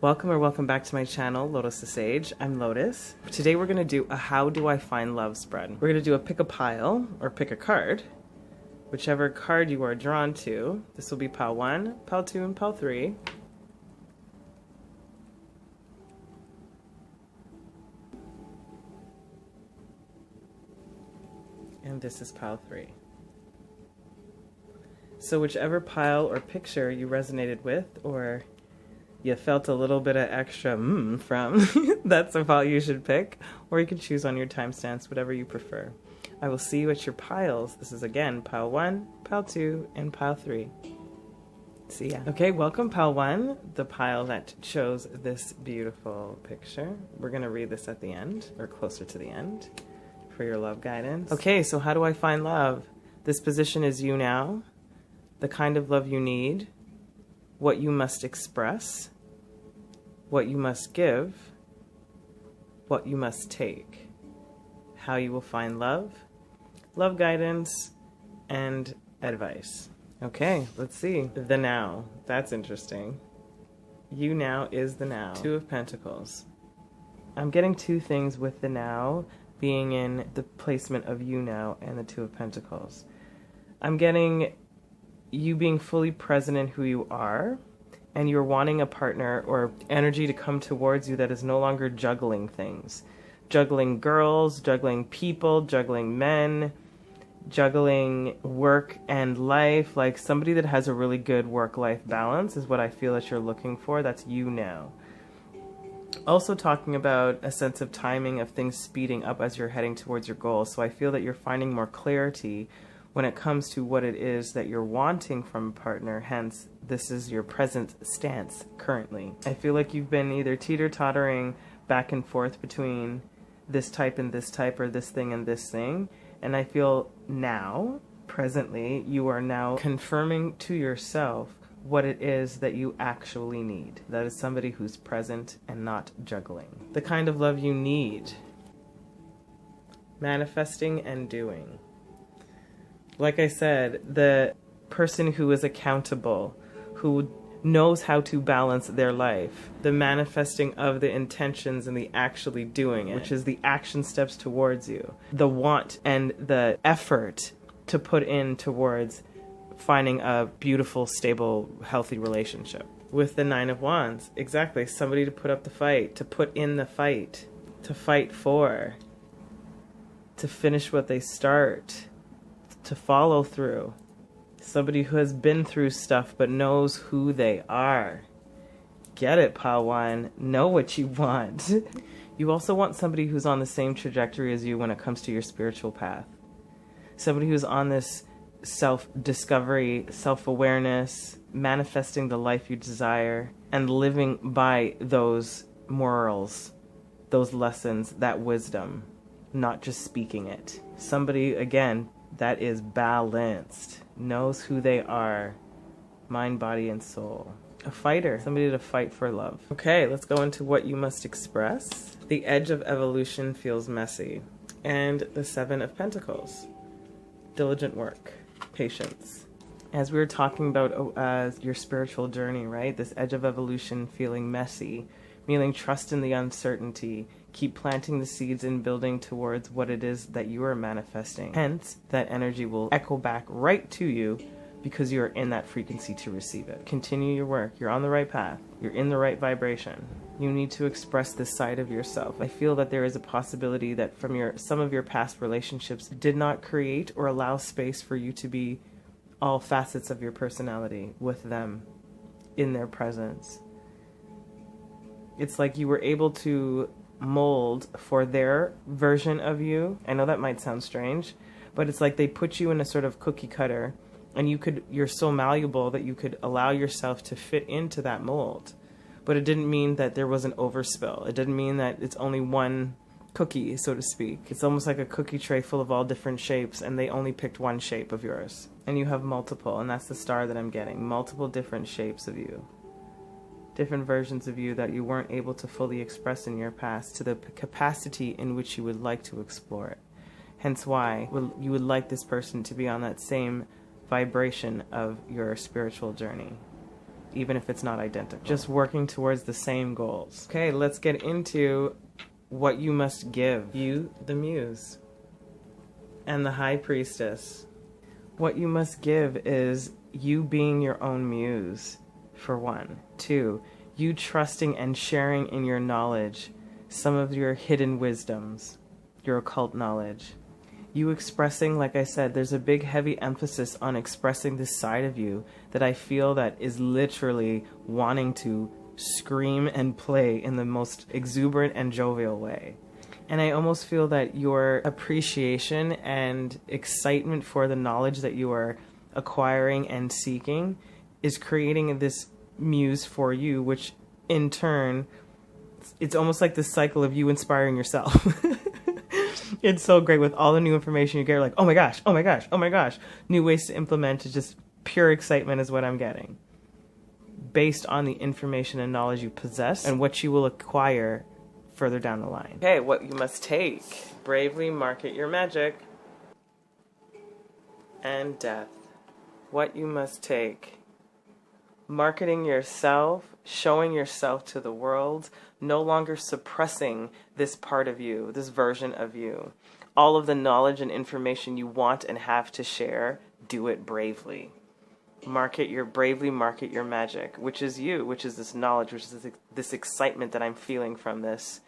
Welcome or welcome back to my channel, Lotus the Sage. I'm Lotus. Today we're going to do a How Do I Find Love spread. We're going to do a pick a pile or pick a card, whichever card you are drawn to. This will be pile 1, pile 2, and pile 3. And this is pile 3. So whichever pile or picture you resonated with, or you felt a little bit of extra from, that's a pile you should pick, or you can choose on your time stance, whatever you prefer. I will see you at your piles. This is again pile 1, pile 2, and pile 3. See ya. Okay, welcome pile 1, the pile that chose this beautiful picture. We're going to read this at the end, or closer to the end, for your love guidance. Okay, so how do I find love? This position is you now, the kind of love you need, what you must express, what you must give, what you must take, how you will find love, love guidance, and advice. Okay, let's see. The now. That's interesting. You now is the now. 2 of Pentacles. I'm getting two things with the now being in the placement of you now and the 2 of Pentacles. I'm getting you being fully present in who you are, and you're wanting a partner or energy to come towards you that is no longer juggling things. Juggling girls, juggling people, juggling men, juggling work and life. Like somebody that has a really good work-life balance is what I feel that you're looking for. That's you now. Also talking about a sense of timing of things speeding up as you're heading towards your goals. So I feel that you're finding more clarity when it comes to what it is that you're wanting from a partner, hence this is your present stance currently. I feel like you've been either teeter-tottering back and forth between this type and this type, or this thing and this thing, and I feel now, presently, you are now confirming to yourself what it is that you actually need. That is somebody who's present and not juggling. The kind of love you need. Manifesting and doing. Like I said, the person who is accountable, who knows how to balance their life, the manifesting of the intentions and the actually doing it, which is the action steps towards you, the want and the effort to put in towards finding a beautiful, stable, healthy relationship. With the 9 of Wands, exactly, somebody to put up the fight, to put in the fight, to fight for, to finish what they start, to follow through. Somebody who has been through stuff but knows who they are. Get it, pile 1. Know what you want. You also want somebody who's on the same trajectory as you when it comes to your spiritual path. Somebody who's on this self-discovery, self-awareness, manifesting the life you desire, and living by those morals, those lessons, that wisdom, not just speaking it. Somebody, again, that is balanced, knows who they are, mind, body, and soul. A fighter, somebody to fight for love. Okay, let's go into what you must express. The edge of evolution feels messy. And the 7 of Pentacles. Diligent work, patience. As we were talking about your spiritual journey, right? This edge of evolution feeling messy, meaning trust in the uncertainty. Keep planting the seeds and building towards what it is that you are manifesting. Hence, that energy will echo back right to you because you're in that frequency to receive it. Continue your work. You're on the right path. You're in the right vibration. You need to express this side of yourself. I feel that there is a possibility that from some of your past relationships did not create or allow space for you to be all facets of your personality with them in their presence. It's like you were able to mold for their version of you. I know that might sound strange, but it's like they put you in a sort of cookie cutter, and you're so malleable that you could allow yourself to fit into that mold. But it didn't mean that there was an overspill. It didn't mean that it's only one cookie, so to speak. It's almost like a cookie tray full of all different shapes, and they only picked one shape of yours. And you have multiple, and that's the star that I'm getting. Multiple different shapes of you. Different versions of you that you weren't able to fully express in your past to the capacity in which you would like to explore it. Hence why you would like this person to be on that same vibration of your spiritual journey. even if it's not identical. Just working towards the same goals. Okay, let's get into what you must give. You, the muse, and the high priestess. What you must give is you being your own muse, for one. Two, you trusting and sharing in your knowledge some of your hidden wisdoms, your occult knowledge. You expressing, like I said, there's a big heavy emphasis on expressing this side of you that I feel that is literally wanting to scream and play in the most exuberant and jovial way. And I almost feel that your appreciation and excitement for the knowledge that you are acquiring and seeking is creating this muse for you, which in turn, it's almost like this cycle of you inspiring yourself. It's so great with all the new information you get. Like, oh my gosh, oh my gosh, oh my gosh. New ways to implement. Is just pure excitement is what I'm getting. Based on the information and knowledge you possess and what you will acquire further down the line. Okay, what you must take. Bravely market your magic. And death. What you must take. Marketing yourself, showing yourself to the world, no longer suppressing this part of you, this version of you. All of the knowledge and information you want and have to share, do it bravely. Bravely market your magic, which is you, which is this knowledge, which is this excitement that I'm feeling from this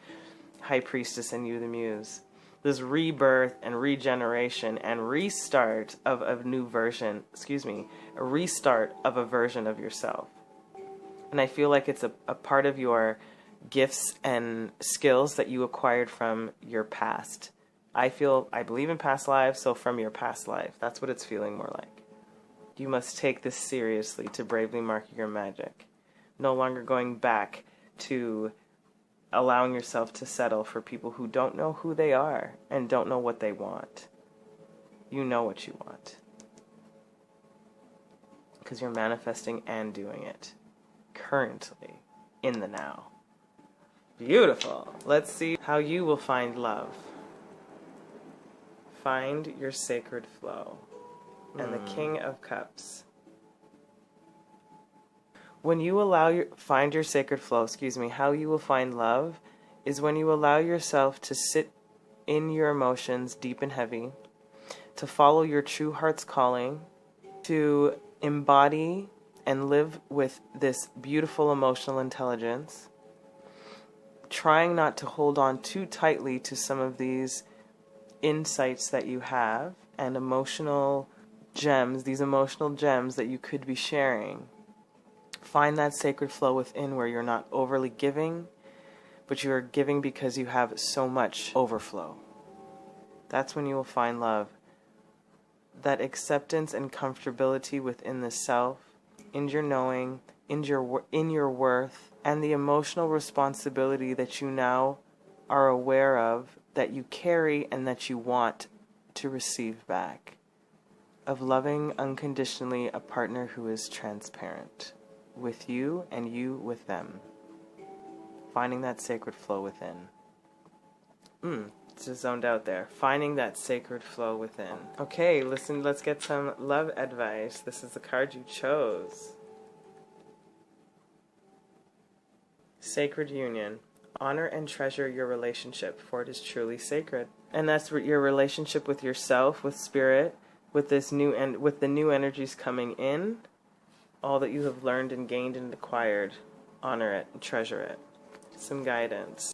high priestess and you, the muse. This rebirth and regeneration and restart of a new version, a restart of a version of yourself. And I feel like it's a part of your gifts and skills that you acquired from your past. I believe in past lives, so from your past life. That's what it's feeling more like. You must take this seriously to bravely market your magic. No longer going back to allowing yourself to settle for people who don't know who they are and don't know what they want. You know what you want. Because you're manifesting and doing it. Currently. In the now. Beautiful. Let's see how you will find love. Find your sacred flow. And the King of Cups. When you find your sacred flow, how you will find love is when you allow yourself to sit in your emotions deep and heavy, to follow your true heart's calling, to embody and live with this beautiful emotional intelligence, trying not to hold on too tightly to some of these insights that you have and emotional gems, these emotional gems that you could be sharing. Find that sacred flow within where you're not overly giving, but you are giving because you have so much overflow. That's when you will find love. That acceptance and comfortability within the self, in your knowing, in your worth, and the emotional responsibility that you now are aware of, that you carry and that you want to receive back. Of loving unconditionally a partner who is transparent with you and you with them. Finding that sacred flow within. Just zoned out there. Finding that sacred flow within. Okay, listen, let's get some love advice. This is the card you chose. Sacred union. Honor and treasure your relationship, for it is truly sacred. And that's your relationship with yourself, with spirit, with this with the new energies coming in. All that you have learned and gained and acquired, honor it and treasure it. Some guidance.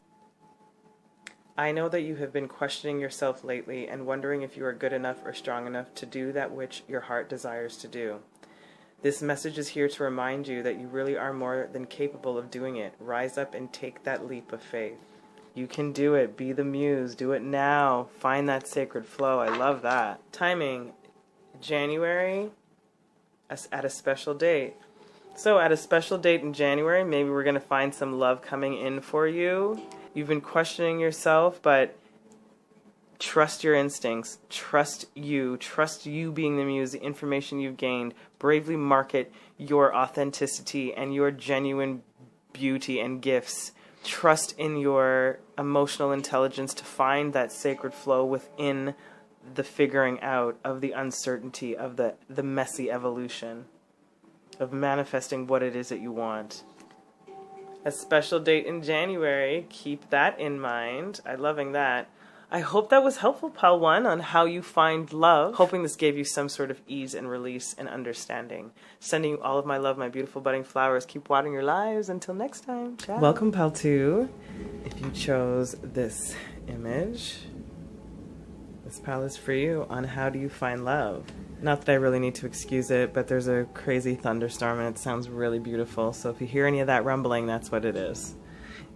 I know that you have been questioning yourself lately and wondering if you are good enough or strong enough to do that which your heart desires to do. This message is here to remind you that you really are more than capable of doing it. Rise up and take that leap of faith. You can do it. Be the muse. Do it now. Find that sacred flow. I love that. Timing, January at a special date. So at a special date in January, maybe we're going to find some love coming in for you. You've been questioning yourself, but trust your instincts. Trust you being the muse, the information you've gained. Bravely market your authenticity and your genuine beauty and gifts. Trust in your emotional intelligence to find that sacred flow within the figuring out of the uncertainty of the messy evolution. of manifesting what it is that you want. A special date in January. Keep that in mind. I'm loving that. I hope that was helpful, Pal 1, on how you find love. Hoping this gave you some sort of ease and release and understanding. Sending you all of my love, my beautiful budding flowers. Keep watering your lives. Until next time. Ciao. Welcome, Pal 2. If you chose this image, this pal is for you on how do you find love. Not that I really need to excuse it, but there's a crazy thunderstorm and it sounds really beautiful. So if you hear any of that rumbling, that's what it is.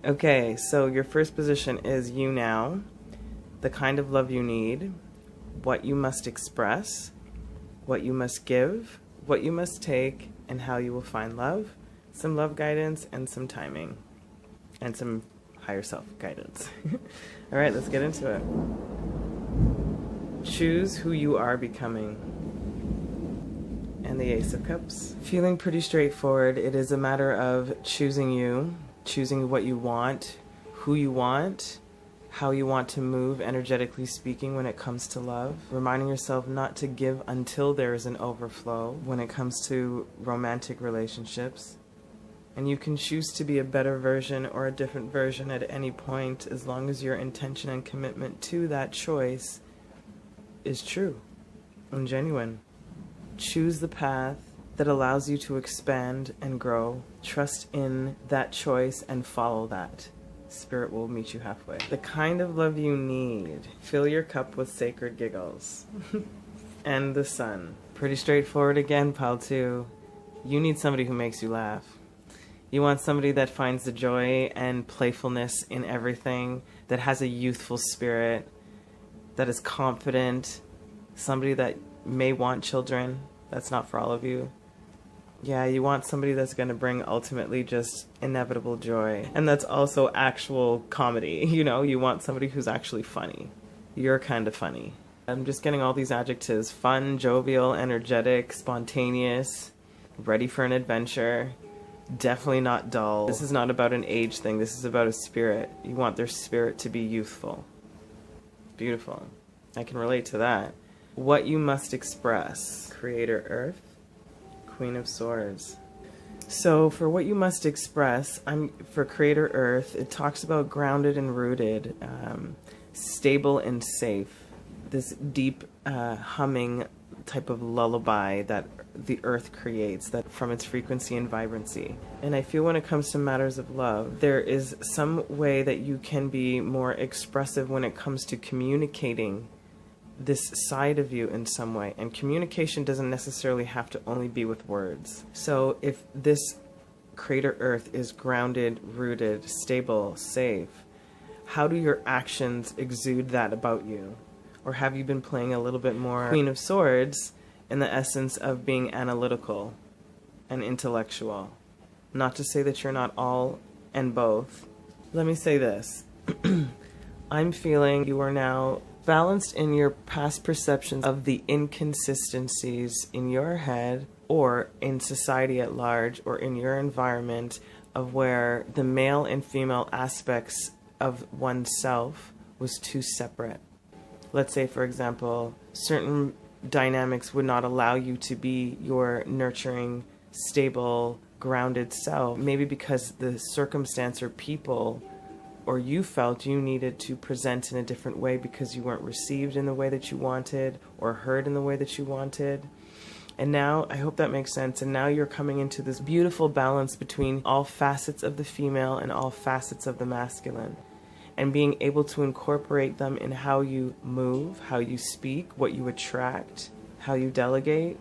Okay, so your first position is you now. The kind of love you need, what you must express, what you must give, what you must take, and how you will find love, some love guidance, and some timing, and some higher self guidance. All right, let's get into it. Choose who you are becoming. And the Ace of Cups. Feeling pretty straightforward. It is a matter of choosing you, choosing what you want, who you want, how you want to move, energetically speaking, when it comes to love. Reminding yourself not to give until there is an overflow when it comes to romantic relationships. And you can choose to be a better version or a different version at any point, as long as your intention and commitment to that choice is true and genuine. Choose the path that allows you to expand and grow. Trust in that choice and follow that. Spirit will meet you halfway. The kind of love you need. Fill your cup with sacred giggles. And the sun. Pretty straightforward again, Pal 2. You need somebody who makes you laugh. You want somebody that finds the joy and playfulness in everything, that has a youthful spirit, that is confident, somebody that may want children. That's not for all of you. Yeah, you want somebody that's going to bring ultimately just inevitable joy. And that's also actual comedy. You know, you want somebody who's actually funny. You're kind of funny. I'm just getting all these adjectives. Fun, jovial, energetic, spontaneous, ready for an adventure. Definitely not dull. This is not about an age thing. This is about a spirit. You want their spirit to be youthful. Beautiful. I can relate to that. What you must express. Creator Earth. Queen of Swords. So for what you must express, for Creator Earth, it talks about grounded and rooted, stable and safe. This deep humming type of lullaby that the earth creates, that from its frequency and vibrancy. And I feel when it comes to matters of love, there is some way that you can be more expressive when it comes to communicating this side of you in some way. And communication doesn't necessarily have to only be with words. So if this Creator Earth is grounded, rooted, stable, safe, how do your actions exude that about you? Or have you been playing a little bit more Queen of Swords in the essence of being analytical and intellectual? Not to say that you're not all and both. Let me say this. I'm feeling you are now balanced in your past perceptions of the inconsistencies in your head or in society at large or in your environment of where the male and female aspects of oneself was too separate. Let's say, for example, certain dynamics would not allow you to be your nurturing, stable, grounded self. Maybe because the circumstance or people or you felt you needed to present in a different way because you weren't received in the way that you wanted or heard in the way that you wanted. And now, I hope that makes sense, and now you're coming into this beautiful balance between all facets of the female and all facets of the masculine, and being able to incorporate them in how you move, how you speak, what you attract, how you delegate,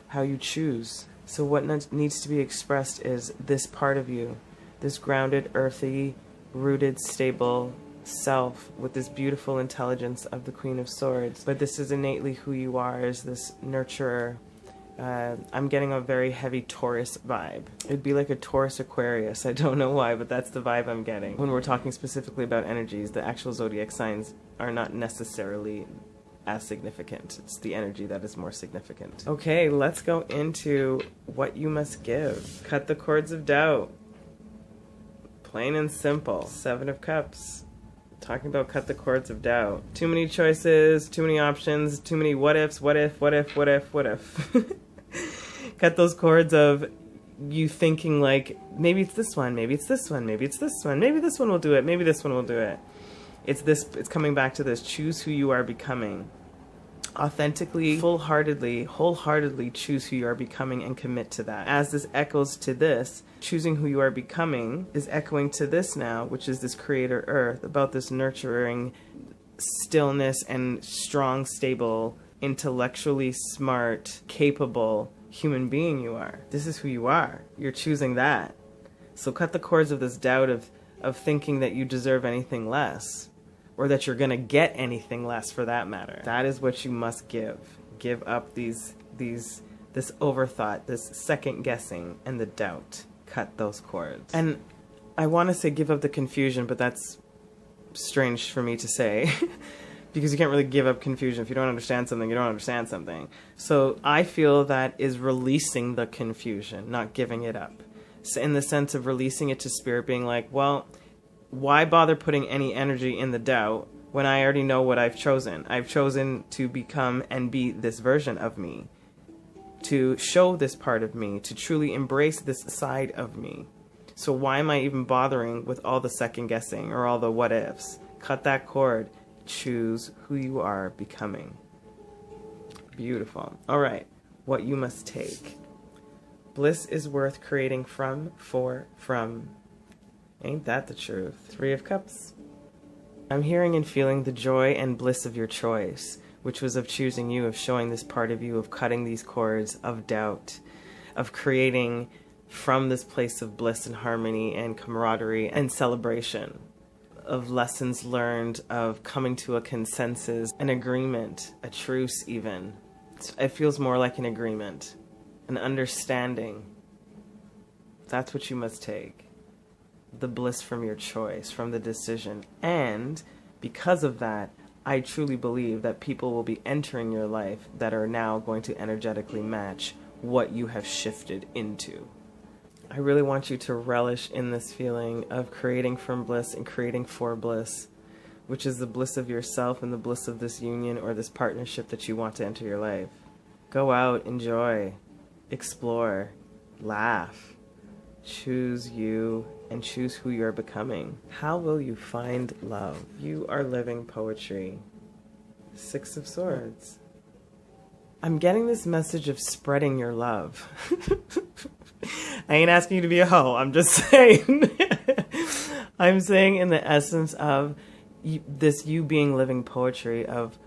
how you choose. So what needs to be expressed is this part of you, this grounded, earthy, rooted, stable self with this beautiful intelligence of the Queen of Swords. But this is innately who you are, as this nurturer. I'm getting a very heavy Taurus vibe. It'd be like a Taurus Aquarius. I don't know why, but that's the vibe I'm getting. When we're talking specifically about energies, the actual zodiac signs are not necessarily as significant. It's the energy that is more significant. Okay, let's go into what you must give. Cut the cords of doubt. Plain and simple. 7 of Cups. Talking about cut the cords of doubt. Too many choices, too many options, too many what ifs, what if. Cut those cords of you thinking like, maybe it's this one, maybe it's this one, maybe it's this one, maybe this one will do it, maybe this one will do it. It's coming back to this. Choose who you are becoming. Authentically, wholeheartedly choose who you are becoming and commit to that. As this echoes to this, choosing who you are becoming is echoing to this now, which is this creator earth, about this nurturing stillness and strong, stable, intellectually smart, capable human being you are. This is who you are. You're choosing that. So cut the cords of this doubt of thinking that you deserve anything less, or that you're going to get anything less for that matter. That is what you must give. Give up this overthought, this second guessing, and the doubt. Cut those cords. And I want to say give up the confusion, but that's strange for me to say because you can't really give up confusion. If you don't understand something, you don't understand something. So I feel that is releasing the confusion, not giving it up. So in the sense of releasing it to spirit, being like, well, why bother putting any energy in the doubt when I already know what I've chosen? I've chosen to become and be this version of me, to show this part of me, to truly embrace this side of me. So why am I even bothering with all the second guessing or all the what ifs? Cut that cord. Choose who you are becoming. Beautiful. All right. What you must take. Bliss is worth creating from. Ain't that the truth? 3 of Cups. I'm hearing and feeling the joy and bliss of your choice, which was of choosing you, of showing this part of you, of cutting these cords of doubt, of creating from this place of bliss and harmony and camaraderie and celebration, of lessons learned, of coming to a consensus, an agreement, a truce even. It feels more like an agreement, an understanding. That's what you must take. The bliss from your choice, from the decision. And because of that, I truly believe that people will be entering your life that are now going to energetically match what you have shifted into. I really want you to relish in this feeling of creating from bliss and creating for bliss, which is the bliss of yourself and the bliss of this union or this partnership that you want to enter your life. Go out, enjoy, explore, laugh, choose you, and choose who you're becoming. How will you find love? You are living poetry. 6 of Swords. I'm getting this message of spreading your love. I ain't asking you to be a hoe. I'm just saying. I'm saying in the essence of you being living poetry, of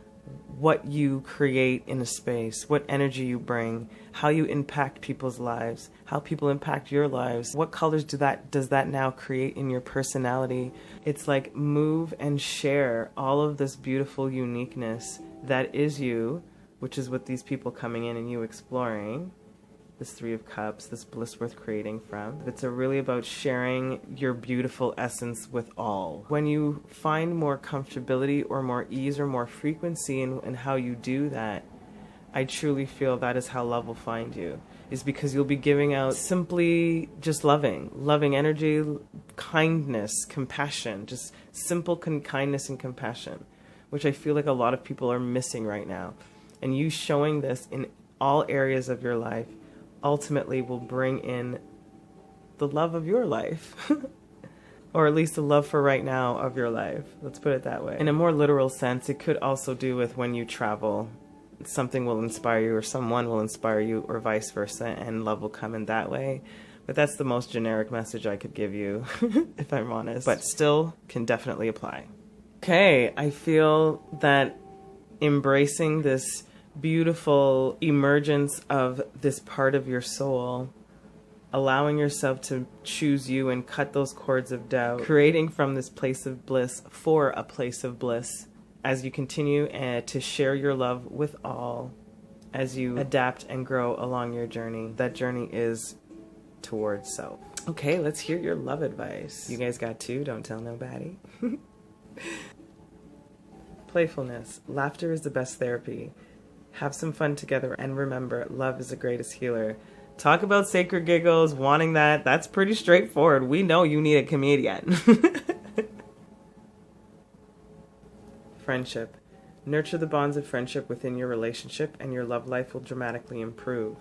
what you create in a space, what energy you bring, how you impact people's lives, how people impact your lives. What colors does that now create in your personality? It's like move and share all of this beautiful uniqueness that is you, which is what these people coming in and you exploring. This 3 of Cups, this bliss worth creating from. It's really about sharing your beautiful essence with all. When you find more comfortability or more ease or more frequency in how you do that, I truly feel that is how love will find you. Is because you'll be giving out simply just loving energy, kindness, compassion, just simple kindness and compassion, which I feel like a lot of people are missing right now. And you showing this in all areas of your life ultimately will bring in the love of your life. Or at least the love for right now of your life. Let's put it that way. In a more literal sense, it could also do with when you travel. Something will inspire you or someone will inspire you or vice versa, and love will come in that way. But that's the most generic message I could give you, if I'm honest. But still can definitely apply. Okay, I feel that embracing this beautiful emergence of this part of your soul, allowing yourself to choose you and cut those cords of doubt, creating from this place of bliss for a place of bliss as you continue to share your love with all, as you adapt and grow along your journey. That journey is towards self. Okay, let's hear your love advice. You guys got 2, don't tell nobody. Playfulness. Laughter is the best therapy. Have some fun together, and remember, love is the greatest healer. Talk about sacred giggles, wanting that. That's pretty straightforward. We know you need a comedian. Friendship. Nurture the bonds of friendship within your relationship, and your love life will dramatically improve.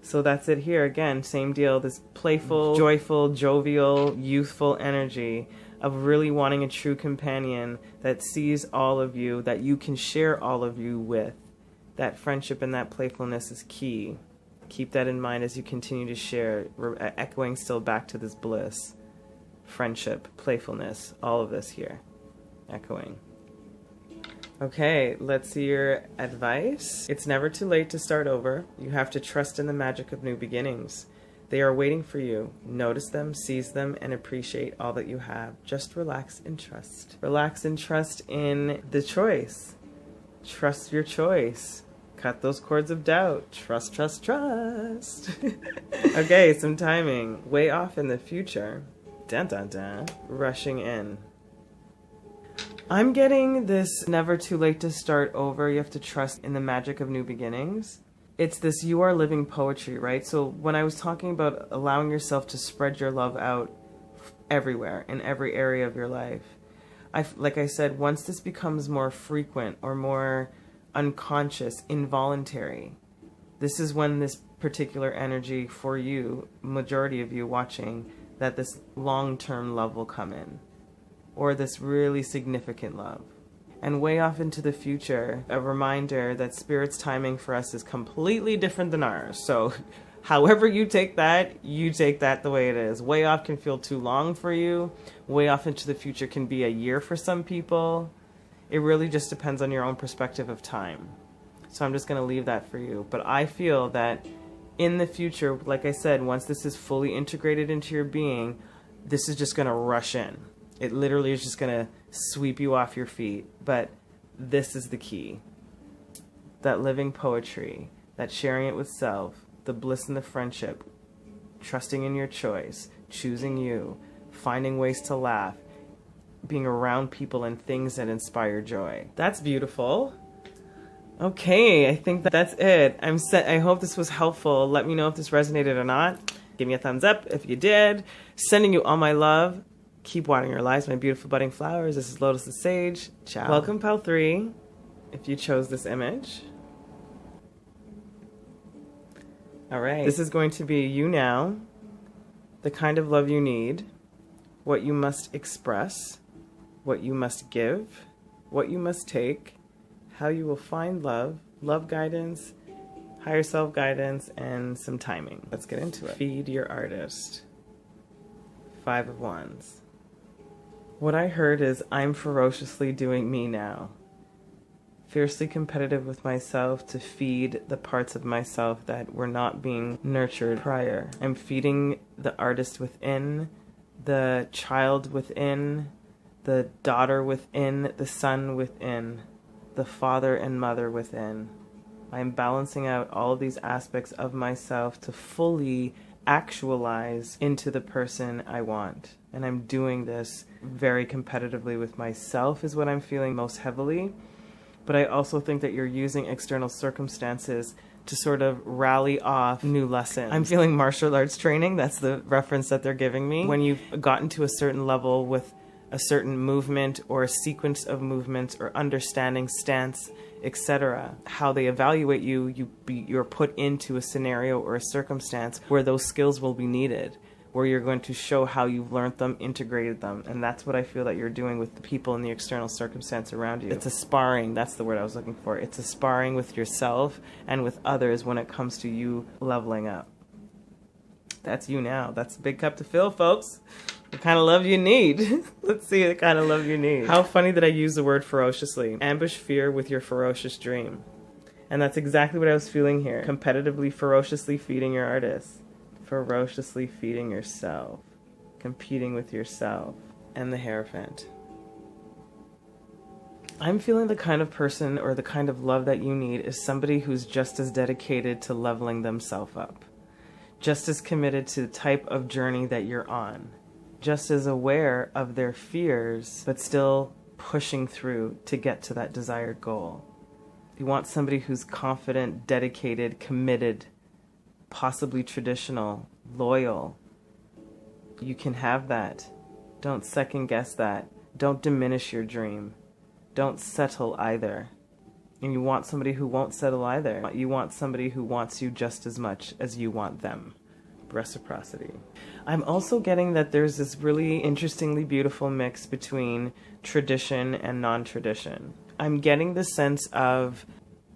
So that's it here. Again, same deal. This playful, joyful, jovial, youthful energy of really wanting a true companion that sees all of you, that you can share all of you with. That friendship and that playfulness is key. Keep that in mind as you continue to share, echoing still back to this bliss. Friendship, playfulness, all of this here. Echoing. Okay, let's see your advice. It's never too late to start over. You have to trust in the magic of new beginnings. They are waiting for you. Notice them, seize them, and appreciate all that you have. Just relax and trust. Relax and trust in the choice. Trust your choice. Cut those cords of doubt. Trust, trust, trust. Okay, some timing. Way off in the future. Dun, dun, dun. Rushing in. I'm getting this never too late to start over. You have to trust in the magic of new beginnings. It's this you are living poetry, right? So when I was talking about allowing yourself to spread your love out everywhere, in every area of your life, like I said, once this becomes more frequent or more unconscious, involuntary, this is when this particular energy for you, majority of you watching, that this long-term love will come in. Or this really significant love. And way off into the future, a reminder that Spirit's timing for us is completely different than ours. So however you take that the way it is. Way off can feel too long for you. Way off into the future can be a year for some people. It really just depends on your own perspective of time. So I'm just going to leave that for you. But I feel that in the future, like I said, once this is fully integrated into your being, this is just going to rush in. It literally is just going to sweep you off your feet. But this is the key. That living poetry, that sharing it with self, the bliss in the friendship, trusting in your choice, choosing you, finding ways to laugh, being around people and things that inspire joy. That's beautiful. Okay, I think that's it. I'm set. I hope this was helpful. Let me know if this resonated or not. Give me a thumbs up if you did. Sending you all my love. Keep watering your lives, my beautiful budding flowers. This is Lotus the Sage. Ciao. Welcome, Pal 3, if you chose this image. All right. This is going to be you now, the kind of love you need, what you must express, what you must give, what you must take, how you will find love, love guidance, higher self guidance, and some timing. Let's get into it. Feed your artist. 5 of Wands. What I heard is, I'm ferociously doing me now. Fiercely competitive with myself to feed the parts of myself that were not being nurtured prior. I'm feeding the artist within, the child within, the daughter within, the son within, the father and mother within. I'm balancing out all of these aspects of myself to fully actualize into the person I want. And I'm doing this very competitively with myself is what I'm feeling most heavily. But I also think that you're using external circumstances to sort of rally off new lessons. I'm feeling martial arts training. That's the reference that they're giving me. When you've gotten to a certain level with a certain movement or a sequence of movements or understanding stance, etc., how they evaluate you, you're put into a scenario or a circumstance where those skills will be needed, where you're going to show how you've learned them, integrated them. And that's what I feel that you're doing with the people in the external circumstance around you. It's a sparring. That's the word I was looking for. It's a sparring with yourself and with others when it comes to you leveling up. That's you now. That's a big cup to fill, folks. What kind of love you need? Let's see the kind of love you need. How funny that I use the word ferociously. Ambush fear with your ferocious dream. And that's exactly what I was feeling here. Competitively, ferociously feeding your artist. Ferociously feeding yourself. Competing with yourself. And the Hierophant. I'm feeling the kind of person or the kind of love that you need is somebody who's just as dedicated to leveling themselves up. Just as committed to the type of journey that you're on. Just as aware of their fears, but still pushing through to get to that desired goal. You want somebody who's confident, dedicated, committed, possibly traditional, loyal. You can have that. Don't second guess that. Don't diminish your dream. Don't settle either. And you want somebody who won't settle either. You want somebody who wants you just as much as you want them. Reciprocity. I'm also getting that there's this really interestingly beautiful mix between tradition and non-tradition. I'm getting the sense of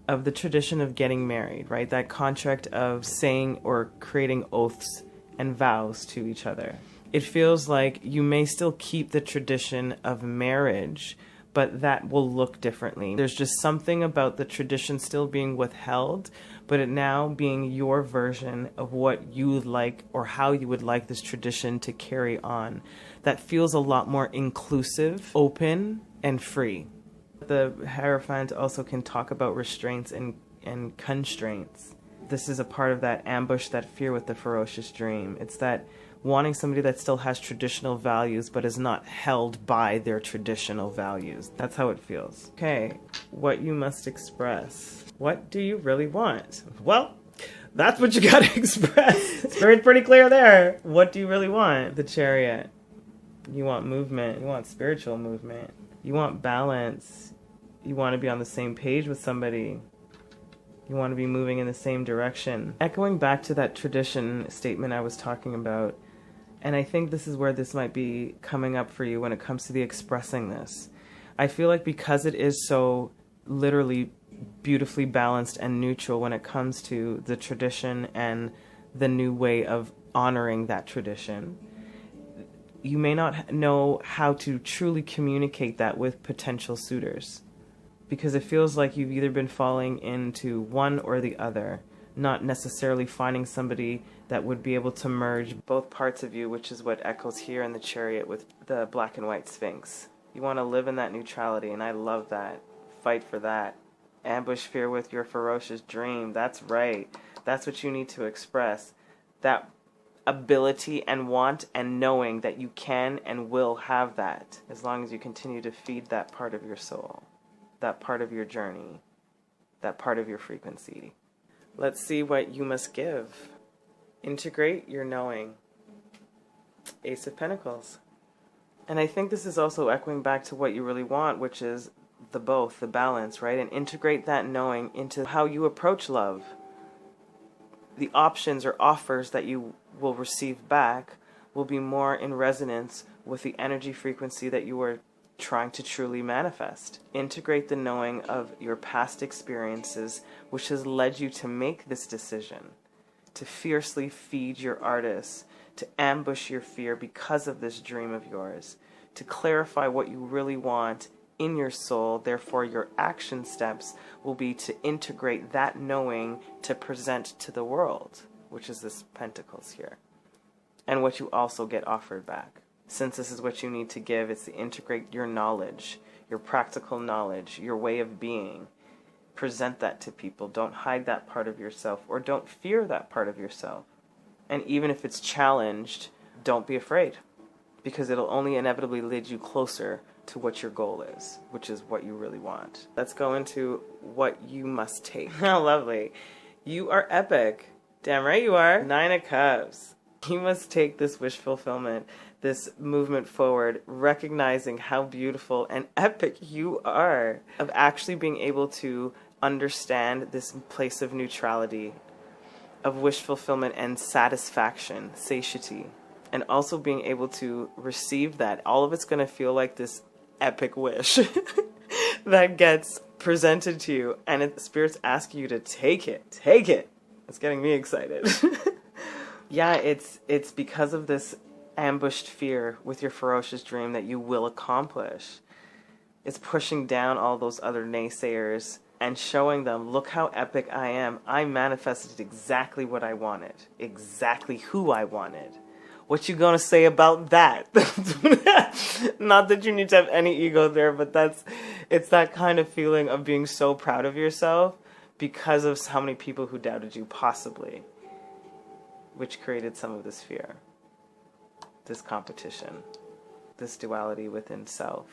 the tradition of getting married, right? That contract of saying or creating oaths and vows to each other. It feels like you may still keep the tradition of marriage, but that will look differently. There's just something about the tradition still being withheld, but it now being your version of what you would like or how you would like this tradition to carry on. That feels a lot more inclusive, open, and free. The Hierophant also can talk about restraints and constraints. This is a part of that ambush, that fear with the ferocious dream. It's that wanting somebody that still has traditional values but is not held by their traditional values. That's how it feels. Okay, what you must express. What do you really want? Well, that's what you gotta express. It's pretty clear there. What do you really want? The Chariot. You want movement. You want spiritual movement. You want balance. You want to be on the same page with somebody. You want to be moving in the same direction. Echoing back to that tradition statement I was talking about, and I think this is where this might be coming up for you when it comes to the expressing this. I feel like because it is so literally beautifully balanced and neutral when it comes to the tradition and the new way of honoring that tradition, you may not know how to truly communicate that with potential suitors. Because it feels like you've either been falling into one or the other, not necessarily finding somebody that would be able to merge both parts of you, which is what echoes here in the Chariot with the black and white Sphinx. You want to live in that neutrality, and I love that. Fight for that. Ambush fear with your ferocious dream. That's right. That's what you need to express. That ability and want and knowing that you can and will have that, as long as you continue to feed that part of your soul. That part of your journey, that part of your frequency. Let's see what you must give. Integrate your knowing. Ace of Pentacles. And I think this is also echoing back to what you really want, which is the both, the balance, right? And integrate that knowing into how you approach love. The options or offers that you will receive back will be more in resonance with the energy frequency that you are trying to truly manifest. Integrate the knowing of your past experiences, which has led you to make this decision, to fiercely feed your artists, to ambush your fear because of this dream of yours, to clarify what you really want in your soul. Therefore, your action steps will be to integrate that knowing to present to the world, which is this Pentacles here, and what you also get offered back. Since this is what you need to give, it's to integrate your knowledge, your practical knowledge, your way of being. Present that to people. Don't hide that part of yourself, or don't fear that part of yourself. And even if it's challenged, don't be afraid, because it'll only inevitably lead you closer to what your goal is, which is what you really want. Let's go into what you must take. How lovely. You are epic. Damn right you are. 9 of Cups. You must take this wish fulfillment, this movement forward, recognizing how beautiful and epic you are, of actually being able to understand this place of neutrality, of wish fulfillment and satisfaction, satiety, and also being able to receive that. All of it's going to feel like this epic wish that gets presented to you, and Spirit's asking you to take it. Take it. It's getting me excited. Yeah, it's because of this ambushed fear with your ferocious dream that you will accomplish. It's pushing down all those other naysayers and showing them, look how epic I am. I manifested exactly what I wanted, exactly who I wanted. What you gonna say about that? Not that you need to have any ego there, but it's that kind of feeling of being so proud of yourself because of how many people who doubted you, possibly, which created some of this fear, this competition, this duality within self.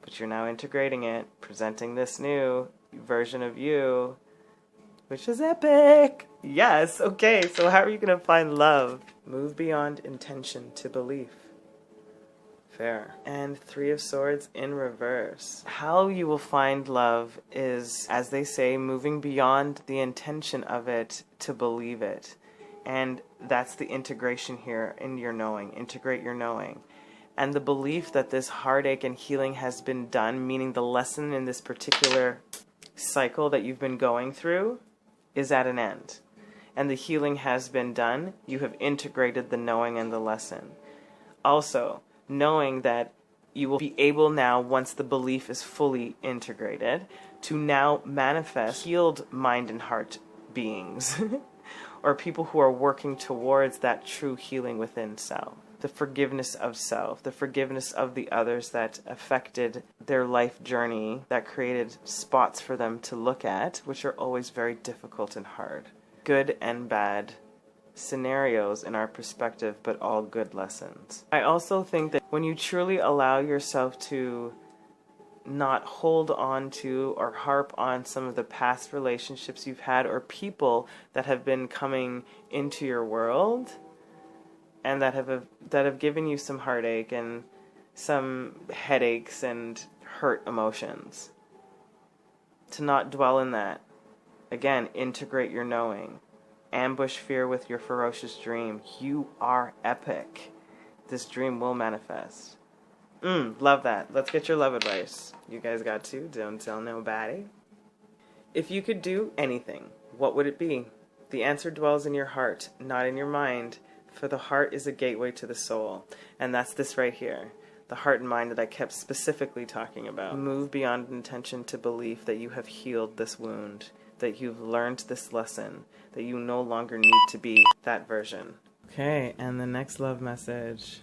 But you're now integrating it, presenting this new version of you, which is epic. Yes, okay, so how are you going to find love? Move beyond intention to belief. Fair. And Three of Swords in reverse. How you will find love is, as they say, moving beyond the intention of it to believe it. And that's the integration here in your knowing. Integrate your knowing. And the belief that this heartache and healing has been done, meaning the lesson in this particular cycle that you've been going through, is at an end. And the healing has been done. You have integrated the knowing and the lesson. Also, knowing that you will be able now, once the belief is fully integrated, to now manifest healed mind and heart beings or people who are working towards that true healing within self. The forgiveness of self, the forgiveness of the others that affected their life journey, that created spots for them to look at, which are always very difficult and hard. Good and bad scenarios in our perspective, but all good lessons. I also think that when you truly allow yourself to not hold on to or harp on some of the past relationships you've had or people that have been coming into your world and that have given you some heartache and some headaches and hurt emotions, to not dwell in that. Again, integrate your knowing. Ambush fear with your ferocious dream. You are epic. This dream will manifest. Love that. Let's get your love advice. You guys got to. Don't tell nobody. If you could do anything, what would it be? The answer dwells in your heart, not in your mind, for the heart is a gateway to the soul. And that's this right here. The heart and mind that I kept specifically talking about. Move beyond intention to belief that you have healed this wound, that you've learned this lesson, that you no longer need to be that version. Okay, and the next love message.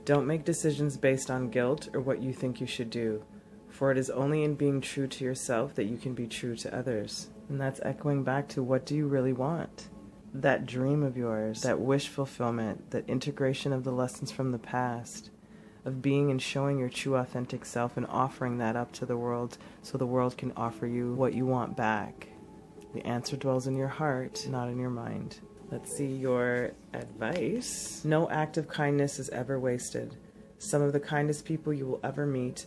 Don't make decisions based on guilt or what you think you should do, for it is only in being true to yourself that you can be true to others. And that's echoing back to, what do you really want? That dream of yours, that wish fulfillment, that integration of the lessons from the past, of being and showing your true authentic self and offering that up to the world so the world can offer you what you want back. The answer dwells in your heart, not in your mind. Let's see your advice. No act of kindness is ever wasted. Some of the kindest people you will ever meet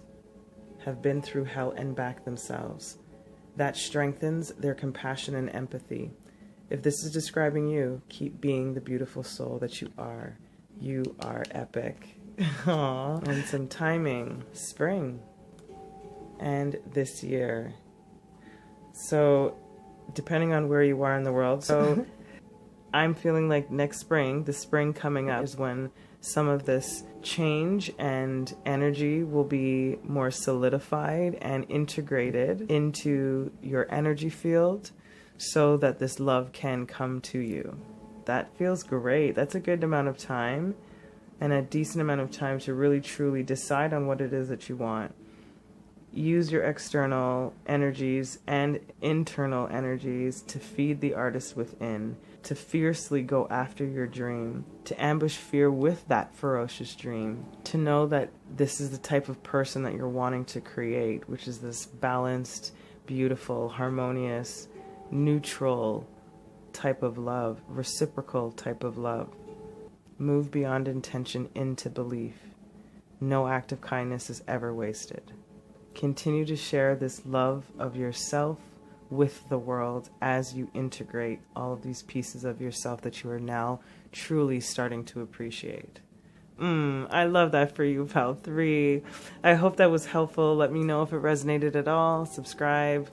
have been through hell and back themselves. That strengthens their compassion and empathy. If this is describing you, keep being the beautiful soul that you are. You are epic. Aww. And some timing. Spring. And this year. So, depending on where you are in the world. So, I'm feeling like next spring, the spring coming up, is when some of this change and energy will be more solidified and integrated into your energy field so that this love can come to you. That feels great. That's a good amount of time and a decent amount of time to really truly decide on what it is that you want. Use your external energies and internal energies to feed the artist within, to fiercely go after your dream, to ambush fear with that ferocious dream, to know that this is the type of person that you're wanting to create, which is this balanced, beautiful, harmonious, neutral type of love, reciprocal type of love. Move beyond intention into belief. No act of kindness is ever wasted. Continue to share this love of yourself with the world as you integrate all of these pieces of yourself that you are now truly starting to appreciate. I love that for you, pal 3. I hope that was helpful. Let me know if it resonated at all. Subscribe.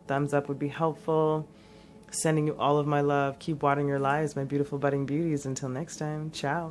Thumbs up would be helpful. Sending you all of my love. Keep watering your lives, my beautiful budding beauties. Until next time, ciao.